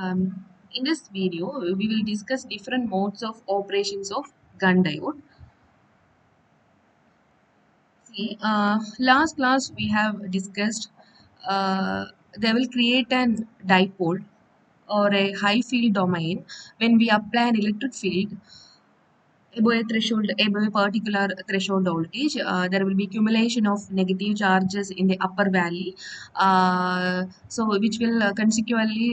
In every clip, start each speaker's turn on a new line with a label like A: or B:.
A: In this video, we will discuss different modes of operations of gun diode. See, last class we have discussed they will create an dipole or a high field domain when we apply an electric field above a threshold, above a particular threshold voltage. There will be accumulation of negative charges in the upper valley, so which will consequently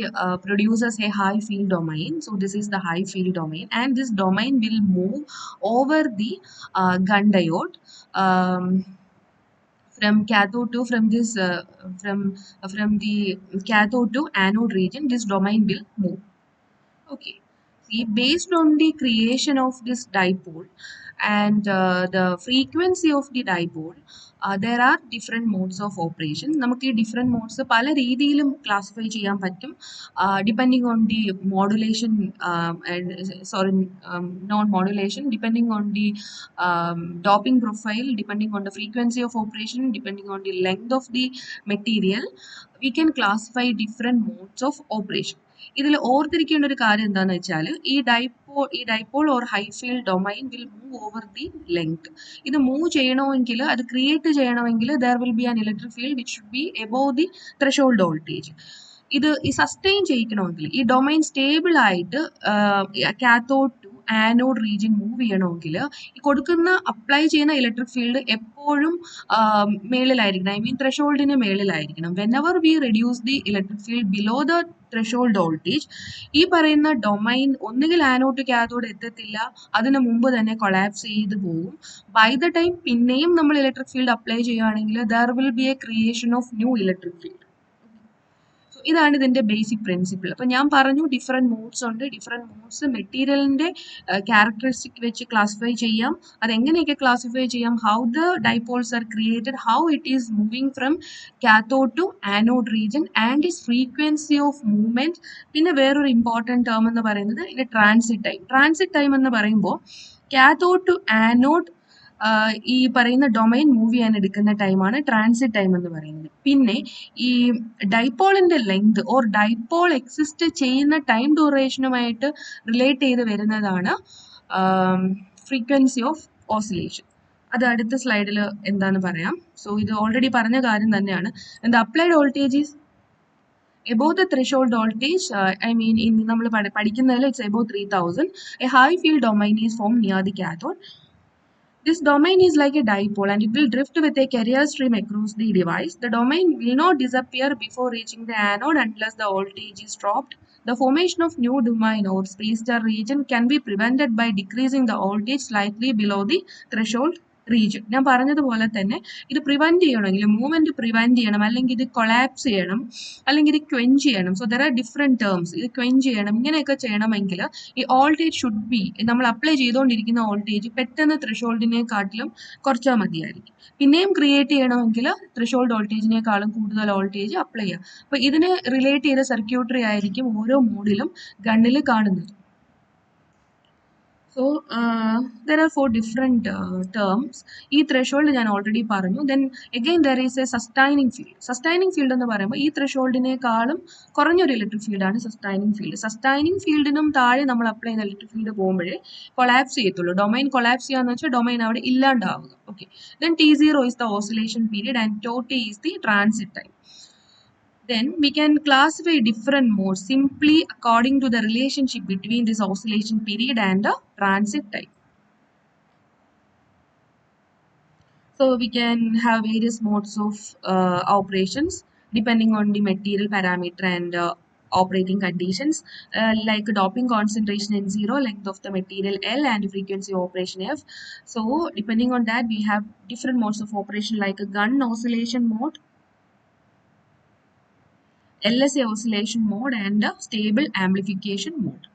A: produces a high field domain. So this is the high field domain, and this domain will move over the gun diode. From cathode to from the cathode to anode region, this domain will move. Okay. See, based on the creation of this dipole and the frequency of the dipole, there are different modes of operation. നമുക്ക് ഈ different modes പല രീതിയിലും classify ചെയ്യാൻ പറ്റും, depending on the modulation, sorry, non-modulation, depending on the doping profile, depending on the frequency of operation, depending on the length of the material, we can classify different modes of operation. ഇതിൽ ഓർത്തിരിക്കേണ്ട ഒരു കാര്യം എന്താണെന്ന് വെച്ചാൽ ഈ dipole or high field domain will move over the length. ഇത് move ചെയ്യണമെങ്കിൽ, അത് ക്രിയേറ്റ് ചെയ്യണമെങ്കിൽ there will be an electric field which should be above the threshold voltage. ഇത് ഈ സസ്റ്റെയിൻ ചെയ്യിക്കണമെങ്കിൽ, ഈ ഡൊമൈൻ സ്റ്റേബിൾ ആയിട്ട് cathode to anode region move ചെയ്യണമെങ്കിൽ ഈ കൊടുക്കുന്ന അപ്ലൈ ചെയ്യുന്ന ഇലക്ട്രിക് ഫീൽഡ് എപ്പോഴും മേളിലായിരിക്കണം, ഐ മീൻ ത്രെഷോൾഡിന് മേളിലായിരിക്കണം. Whenever we reduce the electric field below the threshold voltage, ഈ പറയുന്ന ഡൊമൈൻ ഒന്നുകിൽ ആനോഡ് ടു കാഥോഡ് എത്തത്തില്ല, അതിന് മുമ്പ് തന്നെ കൊളാപ്സ് ചെയ്ത് പോകും. ബൈ ദ ടൈം പിന്നെയും നമ്മൾ ഇലക്ട്രിക് ഫീൽഡ് അപ്ലൈ ചെയ്യുകയാണെങ്കിൽ there will be a creation of new electric field. ഇതാണ് ഇതിന്റെ ബേസിക് പ്രിൻസിപ്പിൾ. അപ്പൊ ഞാൻ പറഞ്ഞു ഡിഫറെന്റ് മോഡ്സ് ഉണ്ട്. ഡിഫറെന്റ് മോഡ്സ് മെറ്റീരിയലിന്റെ ക്യാരക്ടറിസ്റ്റിക് വെച്ച് ക്ലാസിഫൈ ചെയ്യാം. അതെങ്ങനെയൊക്കെ ക്ലാസിഫൈ ചെയ്യാം? How the dipoles are created, how it is moving from cathode to anode region and is frequency of movement. പിന്നെ വേറൊരു ഇമ്പോർട്ടൻറ്റ് ടേം എന്ന് പറയുന്നത് ഇതിന്റെ ട്രാൻസിറ്റ് ടൈം. ട്രാൻസിറ്റ് ടൈം എന്ന് പറയുമ്പോൾ കാത്തോഡ് ടു ആനോഡ് ഈ പറയുന്ന ഡൊമൈൻ മൂവ് ചെയ്യാൻ എടുക്കുന്ന ടൈമാണ് ട്രാൻസിറ്റ് ടൈം എന്ന് പറയുന്നത്. പിന്നെ ഈ ഡൈപോളിന്റെ ലെങ്ത് ഓർ ഡൈപോൾ എക്സിസ്റ്റ് ചെയ്യുന്ന ടൈം ഡ്യൂറേഷനുമായിട്ട് റിലേറ്റ് ചെയ്ത് വരുന്നതാണ് ഫ്രീക്വൻസി ഓഫ് ഓസിലേഷൻ. അത് അടുത്ത സ്ലൈഡിൽ എന്താന്ന് പറയാം. സോ ഇത് ഓൾറെഡി പറഞ്ഞ കാര്യം തന്നെയാണ്. The applied voltage is above the threshold voltage, I mean in നമ്മൾ പഠിക്കുന്നതിൽ it's above 3000. A high field domain is formed near the cathode. This domain is like a dipole and it will drift with a carrier stream across the device. The domain will not disappear before reaching the anode unless the voltage is dropped. The formation of new domain or space-star region can be prevented by decreasing the voltage slightly below the threshold region. ഞാൻ പറഞ്ഞതുപോലെ തന്നെ ഇത് prevent ചെയ്യണമെങ്കിൽ, movement prevent ചെയ്യണം, അല്ലെങ്കിൽ ഇത് collapse ചെയ്യണം, അല്ലെങ്കിൽ ഇത് ക്വെഞ്ച് ചെയ്യണം. So there are different terms. ഇത് ക്വെഞ്ച് ചെയ്യണം, ഇങ്ങനെയൊക്കെ ചെയ്യണമെങ്കിൽ ഈ വോൾട്ടേജ് ഷുഡ് ബി, നമ്മൾ അപ്ലൈ ചെയ്തുകൊണ്ടിരിക്കുന്ന വോൾട്ടേജ് പെട്ടെന്ന് ത്രെഷോൾഡിനെക്കാട്ടിലും കുറച്ചാൽ മതിയായിരിക്കും. പിന്നെയും ക്രിയേറ്റ് ചെയ്യണമെങ്കിൽ ത്രെഷോൾഡ് വോൾട്ടേജിനേക്കാളും കൂടുതൽ വോൾട്ടേജ് അപ്ലൈ ചെയ്യാം. അപ്പൊ ഇതിന് റിലേറ്റ് ചെയ്ത സർക്യൂട്ടറി ആയിരിക്കും ഓരോ മോഡിലും ഗണ്ണിൽ കാണുന്നത്. So there are 4 different terms. ഈ ത്രെഷോൾഡ് ഞാൻ ഓൾറെഡി പറഞ്ഞു. Then again there is A sustaining field. Sustaining field എന്ന് പറയുമ്പോൾ ഈ ത്രെഷോൾഡിനേക്കാളും കുറഞ്ഞൊരു ഇലക്ട്രിക് ഫീൽഡാണ് സസ്റ്റൈനിങ് ഫീൽഡ്. സസ്റ്റൈനിങ് ഫീൽഡിനും താഴെ നമ്മൾ അപ്ലൈ ചെയ്യുന്ന ഇലക്ട്രിക് ഫീൽഡ് പോകുമ്പോഴേ കൊളാപ്സ് ചെയ്യത്തുള്ളൂ. ഡൊമൈൻ കൊളാപ്സ് ചെയ്യാന്ന് വെച്ചാൽ ഡൊമൈൻ അവിടെ ഇല്ലാണ്ടാവുക. Okay. Then T0 is the oscillation period and τt is the transit time. Then we can classify different modes simply according to the relationship between this oscillation period and the transit time. So we can have various modes of operations depending on the material parameter and operating conditions, like doping concentration N0, length of the material L, and frequency of operation F. So depending on that, we have different modes of operation like a gun oscillation mode, LSA oscillation mode, and a stable amplification mode.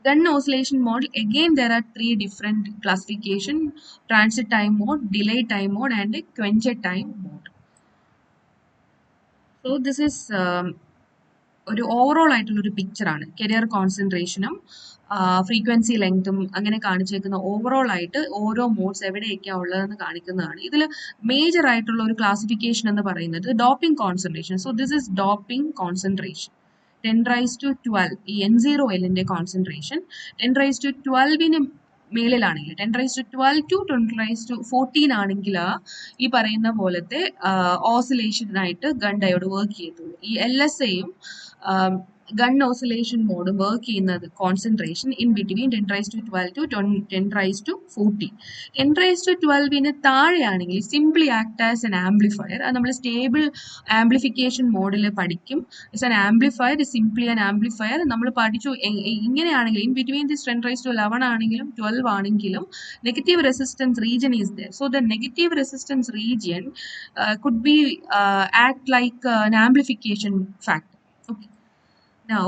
A: Gun oscillation mode, again there are 3 different classification: transit time mode, delay time mode, and a quench time mode. So this is ഒരു overall ആയിട്ടുള്ള ഒരു picture ആണ്. Career കോൺസെൻട്രേഷനും frequency ലെങ്തും അങ്ങനെ കാണിച്ചേക്കുന്ന overall ആയിട്ട് ഓരോ modes എവിടെയൊക്കെയാണ് ഉള്ളതെന്ന് കാണിക്കുന്നതാണ്. ഇതിൽ മേജർ ആയിട്ടുള്ള ഒരു ക്ലാസിഫിക്കേഷൻ എന്ന് പറയുന്നത് doping concentration. So this is doping concentration 10⁻12 ഈ N0Lന്റെ കോൺസെൻട്രേഷൻ 10⁻12ന് മേളിലാണെങ്കിൽ 10⁻12 to 10⁻14 ആണെങ്കിൽ ഈ പറയുന്ന പോലത്തെ ഓസിലേഷനായിട്ട് ഗൺ ഡയോഡ് വർക്ക് ചെയ്യത്തുള്ളൂ. ഈ LSAയും ഗൺ ഓസിലേഷൻ മോഡ് വർക്ക് ചെയ്യുന്നത് കോൺസെൻട്രേഷൻ ഇൻ ബിറ്റ്വീൻ 10⁻12 to 10⁻14. 10⁻12ന് താഴെയാണെങ്കിൽ simply act as an amplifier. അത് നമ്മൾ സ്റ്റേബിൾ ആംപ്ലിഫിക്കേഷൻ മോഡിൽ പഠിക്കും. It's an amplifier, simply an amplifier. നമ്മൾ പഠിച്ചു ഇങ്ങനെയാണെങ്കിൽ ഇൻ ബിറ്റ്വീൻ ദിസ് 10⁻11 ആണെങ്കിലും 12 ആണെങ്കിലും negative resistance region is there. So the negative resistance region could be act like an amplification factor. Okay. Now,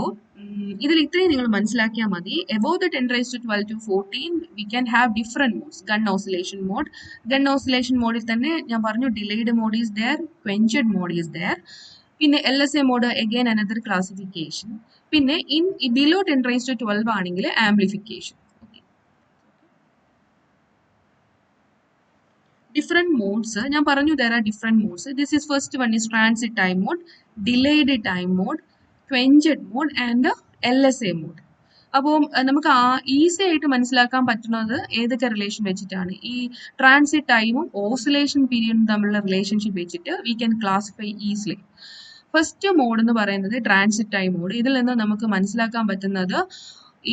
A: ഇതിൽ ഇത്രയും നിങ്ങൾ മനസ്സിലാക്കിയാൽ മതി. Above the 10⁻12 to 14 we can have different modes. Gun oscillation mode. Gun oscillation മോഡിൽ തന്നെ ഞാൻ പറഞ്ഞു delayed mode is there, quenched mode is there. പിന്നെ LSA mode again another classification. പിന്നെ below 10⁻12 ആണെങ്കിൽ amplification. Different modes. ഞാൻ പറഞ്ഞു there are different modes. This is first one is transit time mode, delayed time mode, quenched mode and LSA mode. അപ്പോൾ നമുക്ക് easy ആയിട്ട് മനസ്സിലാക്കാൻ പറ്റുന്നത് ഏതൊക്കെ റിലേഷൻ വെച്ചിട്ടാണ്? ഈ ട്രാൻസിറ്റ് ടൈമും ഓസിലേഷൻ പീരിയഡും തമ്മിലുള്ള റിലേഷൻഷിപ്പ് വെച്ചിട്ട് we can classify easily. First mode എന്ന് പറയുന്നത് ട്രാൻസിറ്റ് ടൈം മോഡ്. ഇതിൽ നിന്ന് നമുക്ക് മനസ്സിലാക്കാൻ പറ്റുന്നത്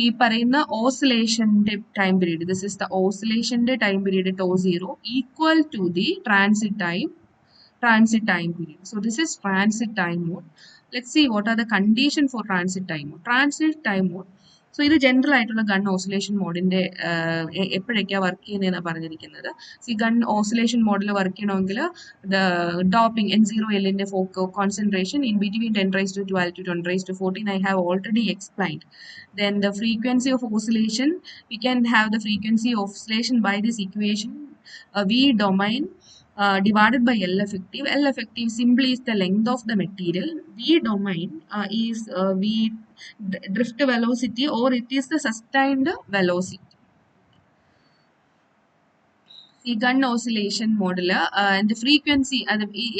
A: ഈ പറയുന്ന ഓസിലേഷന്റെ time period, this is the ഓസിലേഷന്റെ time period τ0 equal to the transit time period. So this is transit time mode. Let's see what are the condition for transit time mode. Transit time mode, so ഇത് general ആയിട്ടുള്ള gun oscillation മോഡിന്റെ എപ്പോഴൊക്കെയാണ് work ചെയ്യുന്നതെന്നാണ് പറഞ്ഞിരിക്കുന്നത്. സി gun oscillation മോഡിൽ work ചെയ്യണമെങ്കിൽ the doping N0Lന്റെ concentration in between 10⁻12 to 10⁻14 I have already explained. Then the frequency of oscillation, we can have the frequency of oscillation by this equation, V domain divided by L effective. L effective simply is the length of the material. V domain is V drift velocity or it is the sustained velocity. The gun oscillation model and the frequency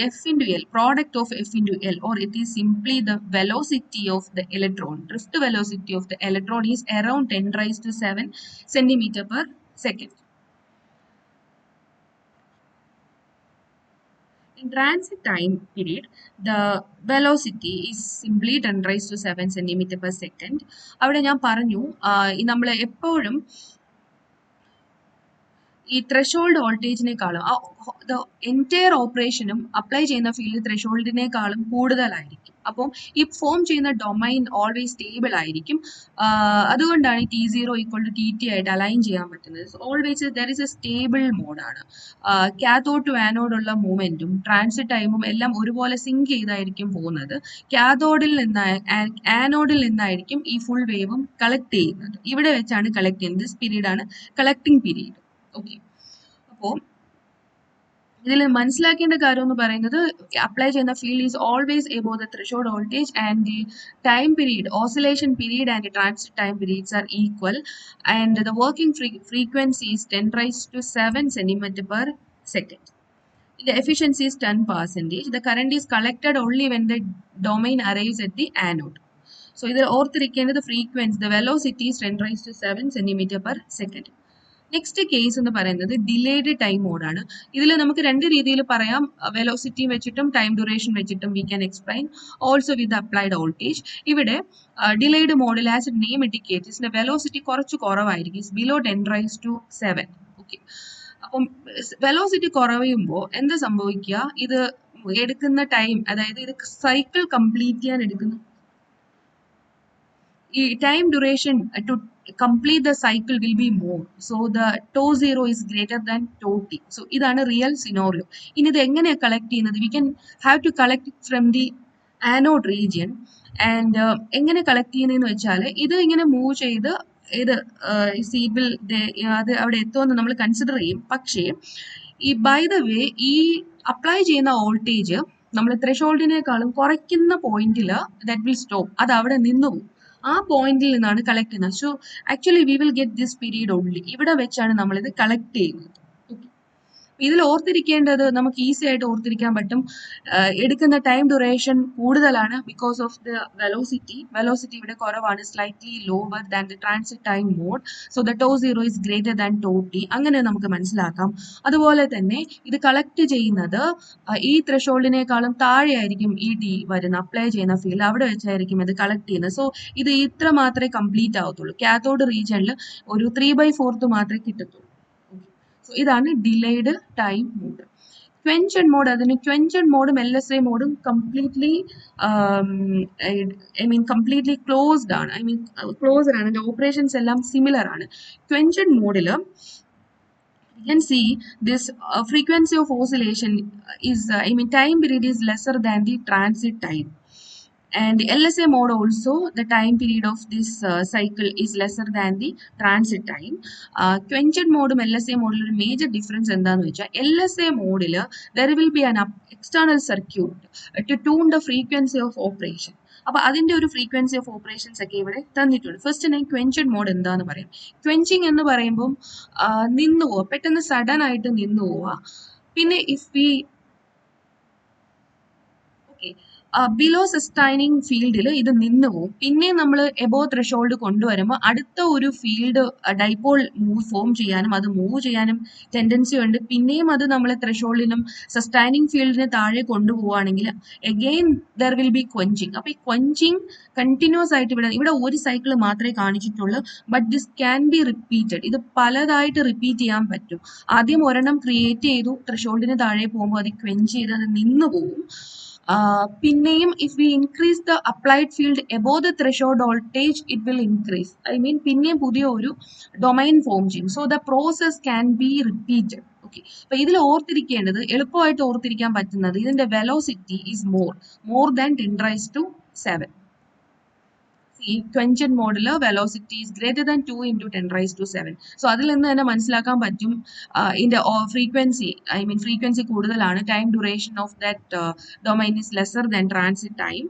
A: F into L, product of F into L, or it is simply the velocity of the electron. Drift velocity of the electron is around 10⁻7 centimeter per second. In transit time period, the velocity is simply 10⁻7 centimeter per second. അവിടെ ഞാൻ പറഞ്ഞു നമ്മൾ എപ്പോഴും ഈ threshold വോൾട്ടേജിനേക്കാളും the entire ഓപ്പറേഷനും apply ചെയ്യുന്ന field ത്രെഷോൾഡിനേക്കാളും കൂടുതലായിരിക്കും. അപ്പം ഈ ഫോം ചെയ്യുന്ന ഡൊമൈൻ ഓൾവേസ് സ്റ്റേബിൾ ആയിരിക്കും. അതുകൊണ്ടാണ് ഈ T0 = TT ആയിട്ട് അലൈൻ ചെയ്യാൻ പറ്റുന്നത്. Always there is a stable മോഡാണ്. കാഥോഡ് ടു ആനോഡ് ഉള്ള മൂവ്മെന്റും ട്രാൻസിറ്റ് ടൈമും എല്ലാം ഒരുപോലെ സിങ്ക് ചെയ്തായിരിക്കും പോകുന്നത്. ആനോഡിൽ നിന്നായിരിക്കും ഈ ഫുൾ വേവും കളക്ട് ചെയ്യുന്നത്. ഇവിടെ വെച്ചാണ് കളക്ട് ചെയ്യുന്നത്. ദിസ് പീരീഡ് ആണ് കളക്ടിങ് പീരീഡ്. ഓക്കെ, അപ്പോൾ ഇതിൽ മനസ്സിലാക്കേണ്ട കാര്യം എന്ന് പറയുന്നത് അപ്ലൈ ചെയ്യുന്ന field is always above the threshold voltage and the time period, oscillation period and transit time periods are equal and the working frequency is 10⁻7 centimeter per second. The efficiency is 10%. The current is collected only when the domain arrives at the anode. So ഇതിൽ ഓർത്തിരിക്കേണ്ടത് frequency, the velocity is 10⁻7 centimeter per second. Next case എന്ന് പറയുന്നത് delayed time മോഡാണ്. ഇതിൽ നമുക്ക് രണ്ട് രീതിയിൽ പറയാം, velocity വെച്ചിട്ടും ടൈം ഡ്യൂറേഷൻ വെച്ചിട്ടും we can explain also with applied voltage. ഇവിടെ ഡിലേഡ് മോഡിൽ as A name indicates velocity കുറച്ച് കുറവായിരിക്കും, ബിലോ 10⁻7. ഓക്കെ, അപ്പം വെലോസിറ്റി കുറയുമ്പോൾ എന്താ സംഭവിക്കുക, ഇത് എടുക്കുന്ന ടൈം, അതായത് ഇത് സൈക്കിൾ കംപ്ലീറ്റ് ചെയ്യാൻ എടുക്കുന്ന ഈ time duration to complete the cycle will be more. So the τ0 is greater than τt. So ഇതാണ് റിയൽ സിനോറിയോ. ഇനി ഇത് എങ്ങനെയാണ് കളക്ട് ചെയ്യുന്നത്? We can have to collect it from the anode region. And എങ്ങനെ collect ചെയ്യുന്നതെന്ന് വെച്ചാൽ ഇത് ഇങ്ങനെ മൂവ് ചെയ്ത് ഇത് സീബിൾ അത് അവിടെ എത്തുമെന്ന് നമ്മൾ കൺസിഡർ ചെയ്യും. പക്ഷേ ഈ ബൈ ദ വേ ഈ അപ്ലൈ ചെയ്യുന്ന വോൾട്ടേജ് നമ്മൾ ത്രെഷോൾഡിനേക്കാളും കുറയ്ക്കുന്ന പോയിന്റിൽ ദാറ്റ് വിൽ സ്റ്റോപ്പ്, അത് അവിടെ നിന്നു പോകും. ആ പോയിന്റിൽ നിന്നാണ് കളക്ട് ചെയ്യുന്നത്. So actually we will get this period only. ഇവിടെ വെച്ചാണ് നമ്മളിത് കളക്ട് ചെയ്യുന്നത്. ഇതിൽ ഓർത്തിരിക്കേണ്ടത് നമുക്ക് ഈസി ആയിട്ട് ഓർത്തിരിക്കാൻ പറ്റും. എടുക്കുന്ന ടൈം ഡ്യൂറേഷൻ കൂടുതലാണ് ബിക്കോസ് ഓഫ് ദ വെലോസിറ്റി ഇവിടെ കുറവാണ്, slightly lower than the transit time mode. So the tau zero is greater than tau T, അങ്ങനെ നമുക്ക് മനസ്സിലാക്കാം. അതുപോലെ തന്നെ ഇത് കളക്ട് ചെയ്യുന്നത് ഈ ത്രെഷോൾഡിനേക്കാളും താഴെയായിരിക്കും ഈ ടി വരുന്ന അപ്ലൈ ചെയ്യുന്ന ഫീൽഡ്, അവിടെ വെച്ചായിരിക്കും ഇത് കളക്ട് ചെയ്യുന്നത്. സോ ഇത് ഇത്ര മാത്രമേ കംപ്ലീറ്റ് ആവത്തുള്ളൂ. കാത്തോഡ് റീജിയനിൽ ഒരു 3/4 മാത്രമേ കിട്ടത്തുള്ളൂ. സോ ഇതാണ് ഡിലേഡ് ടൈം മോഡ്. ക്വെൻഷൻ മോഡ്, അതിന് ക്വെൻഷൻ മോഡും LSA മോഡും കംപ്ലീറ്റ്ലി കംപ്ലീറ്റ്ലി ക്ലോസ്ഡ് ആണ്. ക്ലോസ്ഡ് ആണ്, അതിന്റെ ഓപ്പറേഷൻസ് എല്ലാം സിമിലർ ആണ്. ക്വെൻഷൻ മോഡിൽ you can see this frequency of oscillation is time period is lesser than the transit time. And LSA mode also, the time period of this cycle is lesser than the transit time. Quenched mode and LSA mode ഒരു major difference എന്താണെന്ന് വെച്ചാൽ LSA മോഡിൽ there will be an external circuit to tune the frequency of operation. അപ്പോൾ അതിന്റെ ഒരു frequency of operations ഒക്കെ ഇവിടെ തന്നിട്ടുണ്ട്. ഫസ്റ്റ് ഞാൻ ക്വെൻച്ചഡ് മോഡ് എന്താന്ന് പറയാം. ക്വെൻച്ചിങ് എന്ന് പറയുമ്പം നിന്നു പോവുക, പെട്ടെന്ന് സഡൻ ആയിട്ട് നിന്നു പോവുക. പിന്നെ ഇഫ് വി ബിലോ സസ്റ്റൈനിങ് ഫീൽഡിൽ ഇത് നിന്ന് പോകും. പിന്നെ നമ്മൾ എബോ ത്രെഷോൾഡ് കൊണ്ടുവരുമ്പോൾ അടുത്ത ഒരു ഫീൽഡ് ഡൈപോൾ ഫോം ചെയ്യാനും അത് മൂവ് ചെയ്യാനും ടെൻഡൻസി ഉണ്ട്. പിന്നെയും അത് നമ്മൾ ത്രെഷോൾഡിനും സസ്റ്റൈനിങ് ഫീൽഡിന് താഴെ കൊണ്ടുപോവുകയാണെങ്കിൽ again there will be quenching. അപ്പോൾ ഈ ക്വെഞ്ചിങ് കണ്ടിന്യൂസ് ആയിട്ട് ഇവിടെ ഒരു സൈക്കിൾ മാത്രമേ കാണിച്ചിട്ടുള്ളൂ. But this can be repeated. ഇത് പലതായിട്ട് റിപ്പീറ്റ് ചെയ്യാൻ പറ്റും. ആദ്യം ഒരെണ്ണം ക്രിയേറ്റ് ചെയ്തു, ത്രെഷോൾഡിന് താഴെ പോകുമ്പോൾ അത് ക്വെഞ്ച് ചെയ്ത് അത് നിന്ന് പോകും. പിന്നെയും if we increase the applied field above the threshold voltage it will increase. പിന്നെയും പുതിയ ഒരു ഡൊമൈൻ ഫോം ചെയ്യും. So the process can be repeated. Okay, അപ്പൊ ഇതിൽ ഓർത്തിരിക്കേണ്ടത്, എളുപ്പമായിട്ട് ഓർത്തിരിക്കാൻ പറ്റുന്നത്, ഇതിന്റെ വെലോസിറ്റി ഈസ് മോർ ദാൻ 10⁻⁷. ഈ ക്വെൻച്ചഡ് മോഡിൽ velocity is greater than 2 × 10⁻⁷. So അതിൽ നിന്ന് തന്നെ മനസ്സിലാക്കാൻ പറ്റും ഇതിന്റെ ഫ്രീക്വൻസി കൂടുതലാണ്. Time duration of that domain is lesser than transit time.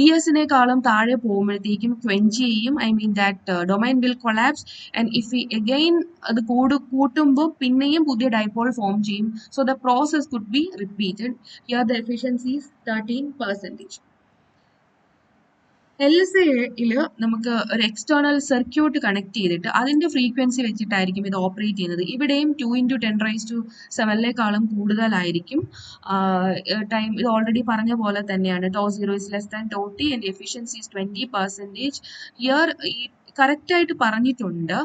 A: ESനേക്കാളും താഴെ പോകുമ്പോഴത്തേക്കും ക്വെഞ്ച് ചെയ്യും. That domain will collapse. And if again അത് കൂട്ടുമ്പോൾ പിന്നെയും പുതിയ ഡൈപോൾ ഫോം ചെയ്യും. So the process could be repeated. Here the efficiency is 13%. LSAയിൽ നമുക്ക് ഒരു എക്സ്റ്റേണൽ സർക്യൂട്ട് കണക്ട് ചെയ്തിട്ട് അതിന്റെ ഫ്രീക്വൻസി വെച്ചിട്ടായിരിക്കും ഇത് ഓപ്പറേറ്റ് ചെയ്യുന്നത്. ഇവിടെയും 2 × 10⁻⁷ കൂടുതലായിരിക്കും ടൈം. ഇത് ഓൾറെഡി പറഞ്ഞ പോലെ തന്നെയാണ്. Tau zero is less than tau T and efficiency is 20%. ഇയർ കറക്റ്റ് ആയിട്ട് പറഞ്ഞിട്ടുണ്ട്.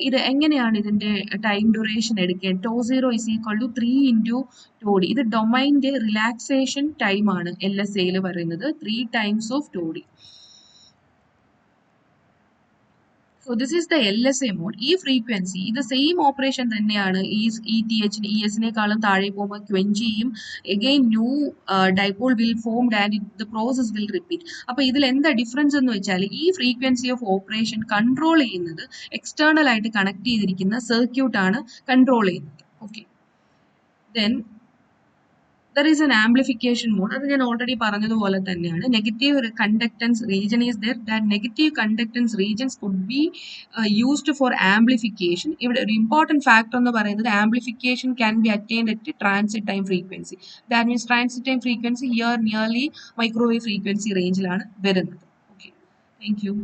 A: ഇത് എങ്ങനെയാണ് ഇതിന്റെ ടൈം ഡ്യൂറേഷൻ എടുക്കേണ്ടത്. Tau zero is equal to 3 × tau D. ഇത് ഡൊമൈൻ്റെ റിലാക്സേഷൻ ടൈം ആണ് LSAയിൽ പറയുന്നത്. 3 times of tau D. So this is the LSA mode. ഈ ഫ്രീക്വൻസി ഇത് സെയിം ഓപ്പറേഷൻ തന്നെയാണ്. ETH ESനേക്കാളും താഴെ പോകുമ്പോൾ ക്വെഞ്ച് ചെയ്യും. Again new dipole will formed and the process will repeat. അപ്പോൾ ഇതിൽ എന്താ ഡിഫറൻസ് എന്ന് വെച്ചാൽ ഈ ഫ്രീക്വൻസി ഓഫ് ഓപ്പറേഷൻ കൺട്രോൾ ചെയ്യുന്നത് എക്സ്റ്റേണൽ ആയിട്ട് കണക്ട് ചെയ്തിരിക്കുന്ന സർക്യൂട്ടാണ് കൺട്രോൾ ചെയ്യുന്നത്. Okay, then there is an amplification mode. അത് ഞാൻ ഓൾറെഡി പറഞ്ഞതുപോലെ തന്നെയാണ്. Negative conductance region is there. That negative conductance regions could be used for amplification. ഇവിടെ ഒരു ഇമ്പോർട്ടൻറ്റ് ഫാക്ടർ എന്ന് പറയുന്നത് amplification can be attained at transit time frequency. That means transit time frequency here nearly microwave frequency റേഞ്ചിലാണ് വരുന്നത്. Okay, thank you.